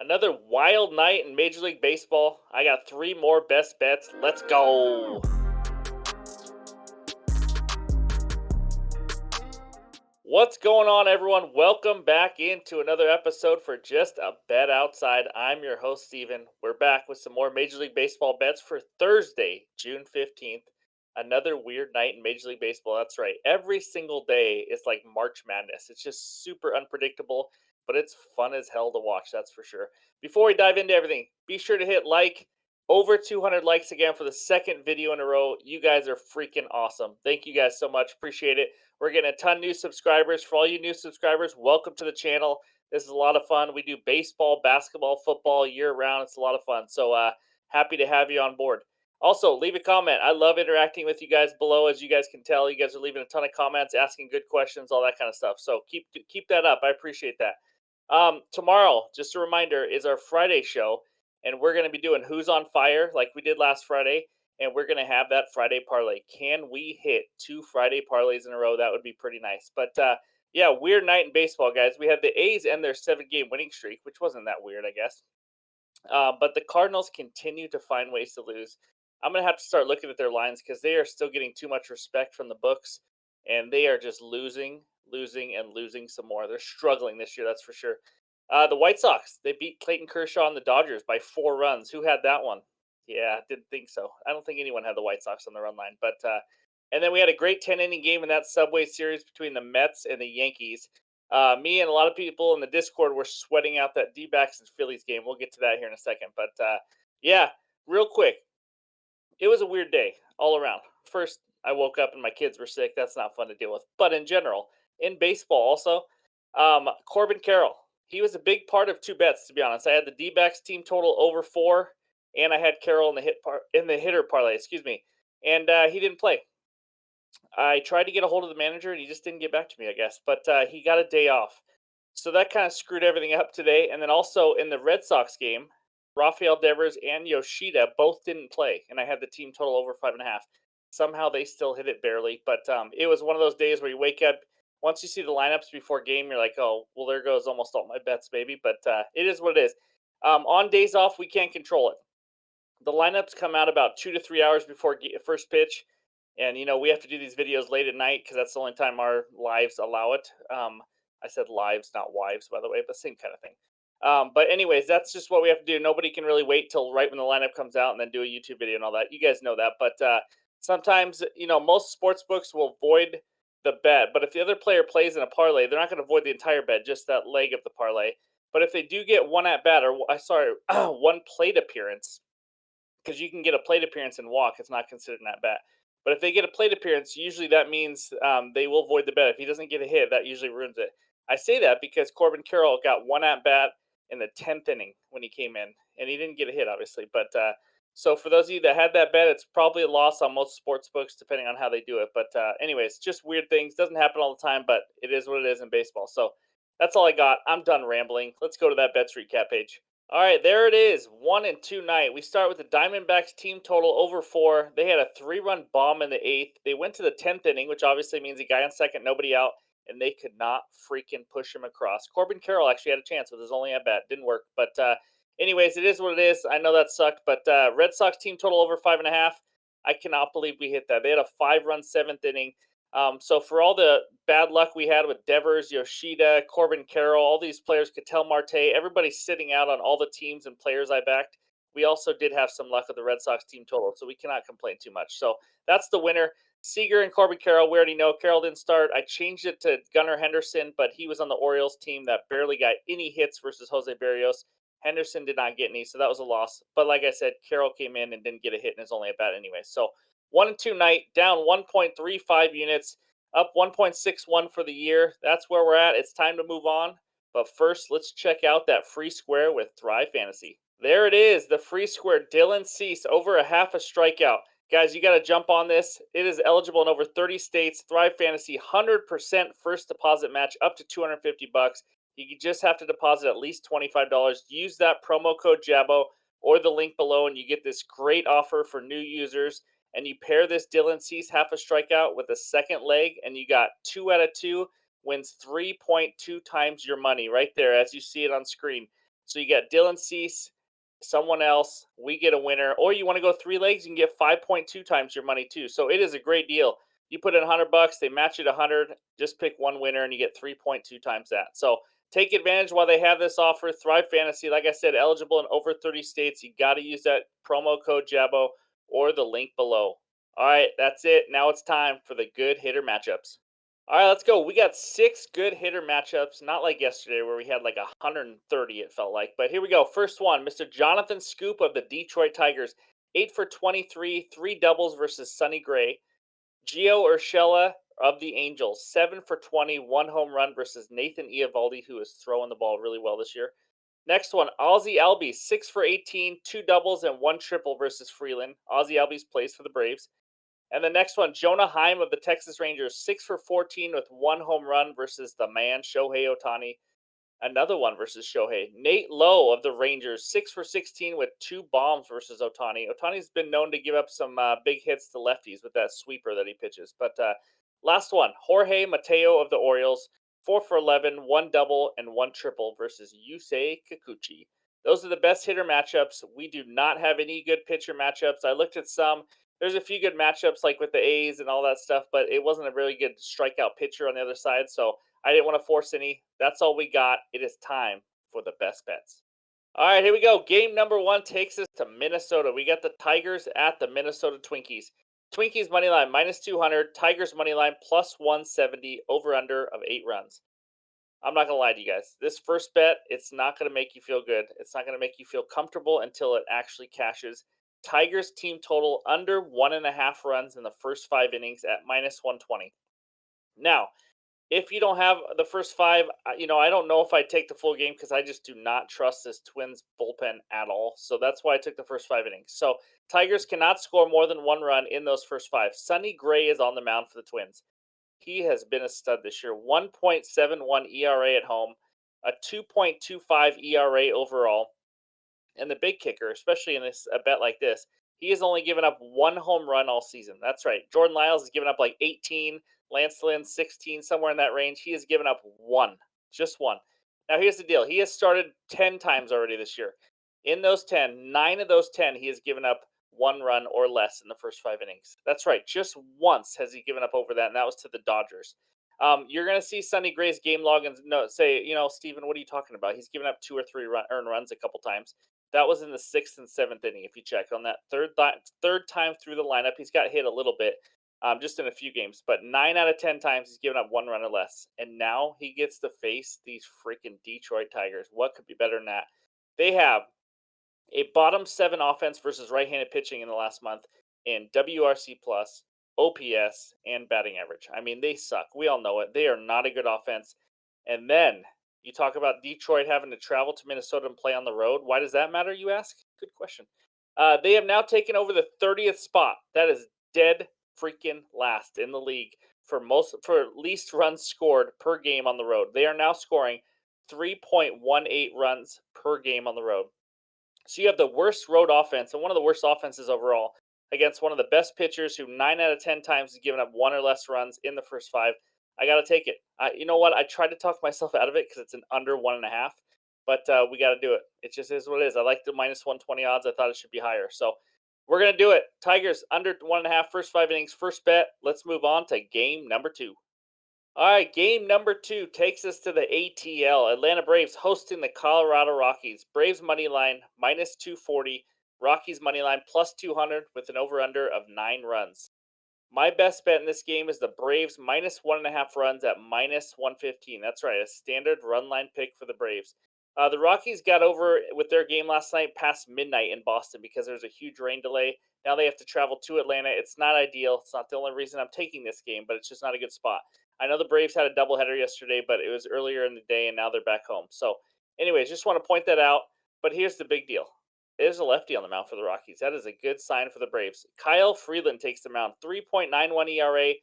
Another wild night in Major League Baseball. I got three more best bets. Let's go. What's going on, everyone? Welcome back into another episode for Just a Bet Outside. I'm your host, Steven. We're back with some more Major League Baseball bets for Thursday, June 15th. Another weird night in Major League Baseball. That's right. Every single day is like March Madness. It's just super unpredictable, but it's fun as hell to watch, that's for sure. Before we dive into everything, be sure to hit like. Over 200 likes again for the second video in a row. You guys are freaking awesome. Thank you guys so much. Appreciate it. We're getting a ton of new subscribers. For all you new subscribers, welcome to the channel. This is a lot of fun. We do baseball, basketball, football year round. It's a lot of fun. So happy to have you on board. Also, leave a comment. I love interacting with you guys below. As you guys can tell, you guys are leaving a ton of comments, asking good questions, all that kind of stuff. So keep that up. I appreciate that. Tomorrow, just a reminder, is our Friday show, and we're going to be doing Who's on Fire like we did last Friday, and we're going to have that Friday parlay. Can we hit two Friday parlays in a row? That would be pretty nice. But yeah, weird night in baseball, guys. We had the A's end their 7-game winning streak, which wasn't that weird, I guess. But the Cardinals continue to find ways to lose. I'm going to have to start looking at their lines because they are still getting too much respect from the books, and they are just losing some more. They're struggling this year, that's for sure. The White Sox, they beat Clayton Kershaw and the Dodgers by 4 runs. Who had that one? Yeah, didn't think so. I don't think anyone had the White Sox on the run line. But and then we had a great 10-inning game in that Subway Series between the Mets and the Yankees. Me and a lot of people in the Discord were sweating out that D-backs and Phillies game. We'll get to that here in a second. But yeah, real quick, it was a weird day all around. First, I woke up and my kids were sick. That's not fun to deal with. But in general, in baseball also, Corbin Carroll, he was a big part of two bets, to be honest. I had the D-backs team total over 4, and I had Carroll in the hitter parlay, excuse me. And he didn't play. I tried to get a hold of the manager, and he just didn't get back to me, I guess. But he got a day off. So that kind of screwed everything up today. And then also in the Red Sox game, Rafael Devers and Yoshida both didn't play, and I had the team total over 5.5. Somehow they still hit it barely, but it was one of those days where you wake up. Once you see the lineups before game, you're like, oh, well, there goes almost all my bets, baby. But it is what it is. On days off, we can't control it. The lineups come out about 2 to 3 hours before first pitch, and we have to do these videos late at night because that's the only time our lives allow it. I said lives, not wives, by the way, but same kind of thing. But anyways, that's just what we have to do. Nobody can really wait till right when the lineup comes out and then do a YouTube video and all that. You guys know that. But sometimes, most sports books will void the bet. But if the other player plays in a parlay, they're not going to void the entire bet, just that leg of the parlay. But if they do get one at bat, or one plate appearance, because you can get a plate appearance and walk, it's not considered an at bat. But if they get a plate appearance, usually that means they will void the bet. If he doesn't get a hit, that usually ruins it. I say that because Corbin Carroll got one at bat in the 10th inning when he came in, and he didn't get a hit, obviously. But so for those of you that had that bet, it's probably a loss on most sports books, depending on how they do it. But anyways, just weird things. Doesn't happen all the time, but it is what it is in baseball. So that's all I got. I'm done rambling. Let's go to that bets recap page. All right, there it is. 1-2 night. We start with the Diamondbacks team total over 4. They had a 3-run bomb in the 8th. They went to the 10th inning, which obviously means a guy on second, nobody out, and they could not freaking push him across. Corbin Carroll actually had a chance with his only at bat. Didn't work. But anyways, it is what it is. I know that sucked, but Red Sox team total over 5.5. I cannot believe we hit that. They had a 5-run 7th inning. So for all the bad luck we had with Devers, Yoshida, Corbin Carroll, all these players, Ketel Marte, everybody's sitting out on all the teams and players I backed. We also did have some luck with the Red Sox team total, so we cannot complain too much. So that's the winner. Seager and Corbin Carroll, we already know. Carroll didn't start. I changed it to Gunnar Henderson, but he was on the Orioles team that barely got any hits versus Jose Barrios. Henderson did not get any, so that was a loss. But like I said, Carroll came in and didn't get a hit in his only at bat anyway. So 1-2 night, down 1.35 units, up 1.61 for the year. That's where we're at. It's time to move on. But first, let's check out that free square with Thrive Fantasy. There it is, the free square. Dylan Cease, over a half a strikeout. Guys, you got to jump on this. It is eligible in over 30 states. Thrive Fantasy, 100% first deposit match up to $250. You just have to deposit at least $25. Use that promo code JABO or the link below, and you get this great offer for new users. And you pair this Dylan Cease half a strikeout with a second leg, and you got 2 out of 2 wins 3.2 times your money right there as you see it on screen. So you got Dylan Cease, someone else, we get a winner. Or you want to go 3 legs, you can get 5.2 times your money too. So it is a great deal. You put in $100, they match it 100. Just pick one winner and you get 3.2 times that. So take advantage while they have this offer. Thrive Fantasy, like I said, eligible in over 30 states. You got to use that promo code Jabo or the link below. All right, that's it. Now it's time for the good hitter matchups. All right, let's go. We got 6 good hitter matchups, not like yesterday where we had like 130, it felt like. But here we go. First one, Mr. Jonathan Scoop of the Detroit Tigers, 8 for 23, 3 doubles versus Sonny Gray. Gio Urshela of the Angels, 7 for 20, 1 home run versus Nathan Eovaldi, who is throwing the ball really well this year. Next one, Ozzie Albies, 6 for 18, 2 doubles and 1 triple versus Freeland. Ozzie Albies plays for the Braves. And the next one, Jonah Heim of the Texas Rangers, 6 for 14 with 1 home run versus the man, Shohei Ohtani. Another one versus Shohei. Nate Lowe of the Rangers, 6 for 16 with 2 bombs versus Ohtani. Ohtani's been known to give up some big hits to lefties with that sweeper that he pitches. But last one, Jorge Mateo of the Orioles, 4 for 11, 1 double and 1 triple versus Yusei Kikuchi. Those are the best hitter matchups. We do not have any good pitcher matchups. I looked at some. There's a few good matchups like with the A's and all that stuff, but it wasn't a really good strikeout pitcher on the other side. So I didn't want to force any. That's all we got. It is time for the best bets. All right, here we go. Game number 1 takes us to Minnesota. We got the Tigers at the Minnesota Twinkies. Twinkies money line minus 200. Tigers money line plus 170. Over under of 8 runs. I'm not gonna lie to you guys. This first bet, it's not gonna make you feel good. It's not gonna make you feel comfortable until it actually cashes. Tigers team total under 1.5 runs in the first 5 innings at minus 120. Now, if you don't have the first 5, I don't know if I take the full game because I just do not trust this Twins bullpen at all. So that's why I took the first 5 innings. So Tigers cannot score more than 1 run in those first 5. Sonny Gray is on the mound for the Twins. He has been a stud this year. 1.71 ERA at home, a 2.25 ERA overall. And the big kicker, especially in a bet like this, he has only given up 1 home run all season. That's right. Jordan Lyles has given up like 18, Lance Lynn 16, somewhere in that range. He has given up one, just one. Now here's the deal. He has started 10 times already this year. In those 10, 9 of those 10, he has given up 1 run or less in the first 5 innings. That's right. Just once has he given up over that, and that was to the Dodgers. You're going to see Sonny Gray's game log and say, Steven, what are you talking about? He's given up 2 or 3 earned runs a couple times. That was in the 6th and 7th inning. If you check on that third time through the lineup, he's got hit a little bit, just in a few games. But 9 out of 10 times he's given up 1 run or less, and now he gets to face these freaking Detroit Tigers. What could be better than that? They have a bottom 7 offense versus right-handed pitching in the last month in WRC plus, OPS, and batting average. I mean, they suck. We all know it. They are not a good offense. And then you talk about Detroit having to travel to Minnesota and play on the road. Why does that matter, you ask? Good question. They have now taken over the 30th spot. That is dead freaking last in the league for least runs scored per game on the road. They are now scoring 3.18 runs per game on the road. So you have the worst road offense and one of the worst offenses overall against one of the best pitchers who 9 out of 10 times has given up 1 or less runs in the first 5. I got to take it. You know what? I tried to talk myself out of it because it's an under 1.5, but we got to do it. It just is what it is. I like the minus 120 odds. I thought it should be higher. So we're going to do it. Tigers under 1.5, first 5 innings, first bet. Let's move on to game number 2. All right, game number 2 takes us to the ATL. Atlanta Braves hosting the Colorado Rockies. Braves money line minus 240. Rockies money line plus 200 with an over-under of 9 runs. My best bet in this game is the Braves minus 1.5 runs at minus 115. That's right, a standard run line pick for the Braves. The Rockies got over with their game last night past midnight in Boston because there's a huge rain delay. Now they have to travel to Atlanta. It's not ideal. It's not the only reason I'm taking this game, but it's just not a good spot. I know the Braves had a doubleheader yesterday, but it was earlier in the day, and now they're back home. So, anyways, just want to point that out. But here's the big deal. There's a lefty on the mound for the Rockies. That is a good sign for the Braves. Kyle Freeland takes the mound. 3.91 ERA,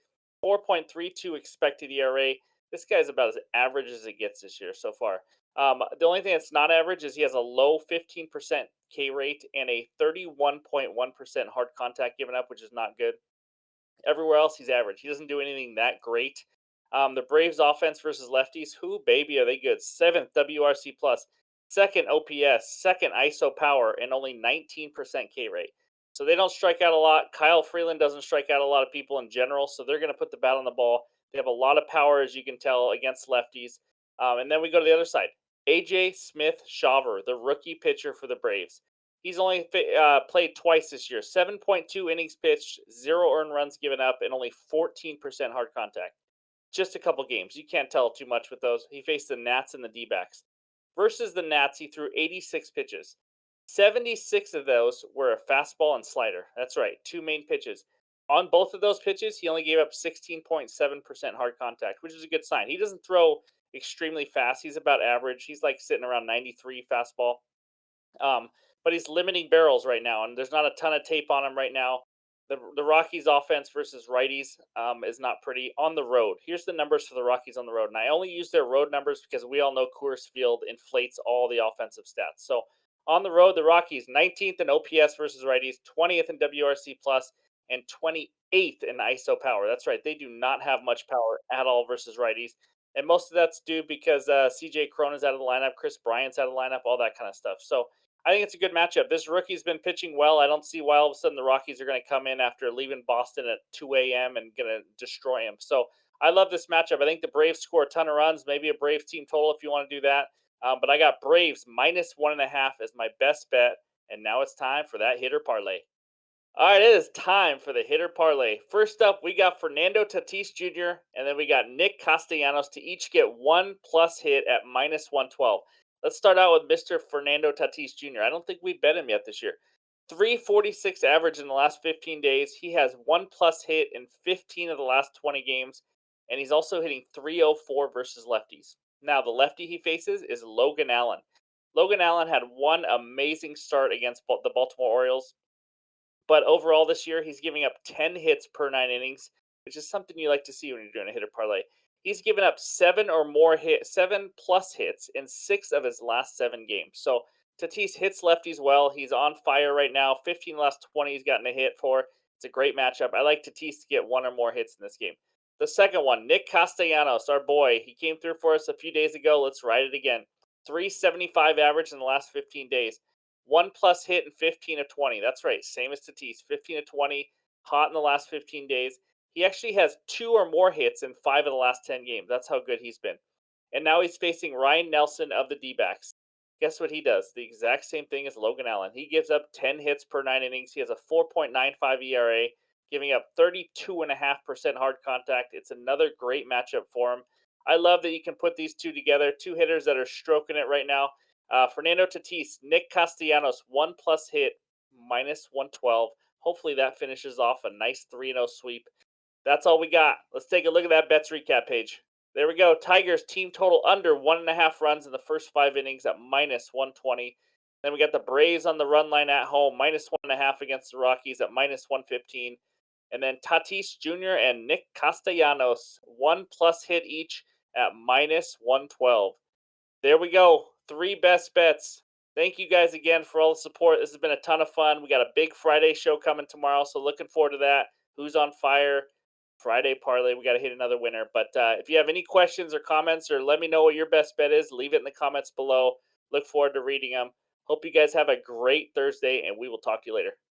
4.32 expected ERA. This guy's about as average as it gets this year so far. The only thing that's not average is he has a low 15% K rate and a 31.1% hard contact given up, which is not good. Everywhere else, he's average. He doesn't do anything that great. The Braves offense versus lefties, who, baby, are they good? 7th WRC plus. second OPS, second ISO power, and only 19% K rate. So they don't strike out a lot. Kyle Freeland doesn't strike out a lot of people in general, so they're going to put the bat on the ball. They have a lot of power, as you can tell, against lefties. And then we go to the other side. AJ Smith Shawver, the rookie pitcher for the Braves. He's only played twice this year. 7.2 innings pitched, zero earned runs given up, and only 14% hard contact. Just a couple games. You can't tell too much with those. He faced the Nats and the D backs. Versus the Nats, he threw 86 pitches. 76 of those were a fastball and slider. That's right, two main pitches. On both of those pitches, he only gave up 16.7% hard contact, which is a good sign. He doesn't throw extremely fast. He's about average. He's like sitting around 93 fastball. Um, but he's limiting barrels right now, and there's not a ton of tape on him right now. The Rockies offense versus righties is not pretty on the road. Here's the numbers for the Rockies on the road, and I only use their road numbers because we all know Coors Field inflates all the offensive stats. So on the road, the Rockies 19th in OPS versus righties, 20th in WRC plus, and 28th in ISO power. That's right, they do not have much power at all versus righties, and most of that's due because CJ Cron is out of the lineup, Chris Bryant's out of the lineup, all that kind of stuff. So I think it's a good matchup. This rookie's been pitching well. I don't see why all of a sudden the Rockies are going to come in after leaving Boston at 2 a.m. and going to destroy him. So I love this matchup. I think the Braves score a ton of runs, maybe a Braves team total if you want to do that. But I got Braves minus 1.5 as my best bet. And now it's time for that hitter parlay. All right, it is time for the hitter parlay. First up, we got Fernando Tatis Jr., and then we got Nick Castellanos to each get one plus hit at minus 112. Let's start out with Mr. Fernando Tatis Jr. I don't think we bet him yet this year. 346 average in the last 15 days. He has one plus hit in 15 of the last 20 games, and he's also hitting 304 versus lefties. Now, the lefty he faces is Logan Allen. Logan Allen had one amazing start against the Baltimore Orioles. But overall this year, he's giving up 10 hits per 9 innings, which is something you like to see when you're doing a hitter parlay. He's given up seven plus hits in 6 of his last 7 games. So Tatis hits lefties well. He's on fire right now. 15 last 20 he's gotten a hit for. It's a great matchup. I like Tatis to get one or more hits in this game. The second one, Nick Castellanos, our boy. He came through for us a few days ago. Let's ride it again. 375 average in the last 15 days. One plus hit in 15 of 20. That's right. Same as Tatis. 15 of 20. Hot in the last 15 days. He actually has 2 or more hits in 5 of the last 10 games. That's how good he's been. And now he's facing Ryan Nelson of the D backs. Guess what he does? The exact same thing as Logan Allen. He gives up 10 hits per 9 innings. He has a 4.95 ERA, giving up 32.5% hard contact. It's another great matchup for him. I love that you can put these two together. Two hitters that are stroking it right now. Fernando Tatis, Nick Castellanos, one plus hit, minus 112. Hopefully that finishes off a nice 3-0 sweep. That's all we got. Let's take a look at that bets recap page. There we go. Tigers team total under 1.5 runs in the first 5 innings at minus 120. Then we got the Braves on the run line at home, minus 1.5 against the Rockies at minus 115. And then Tatis Jr. and Nick Castellanos, one plus hit each at minus 112. There we go. 3 best bets. Thank you guys again for all the support. This has been a ton of fun. We got a big Friday show coming tomorrow, so looking forward to that. Who's on fire? Friday parlay. We got to hit another winner. But if you have any questions or comments, or let me know what your best bet is, leave it in the comments below. Look forward to reading them. Hope you guys have a great Thursday, and we will talk to you later.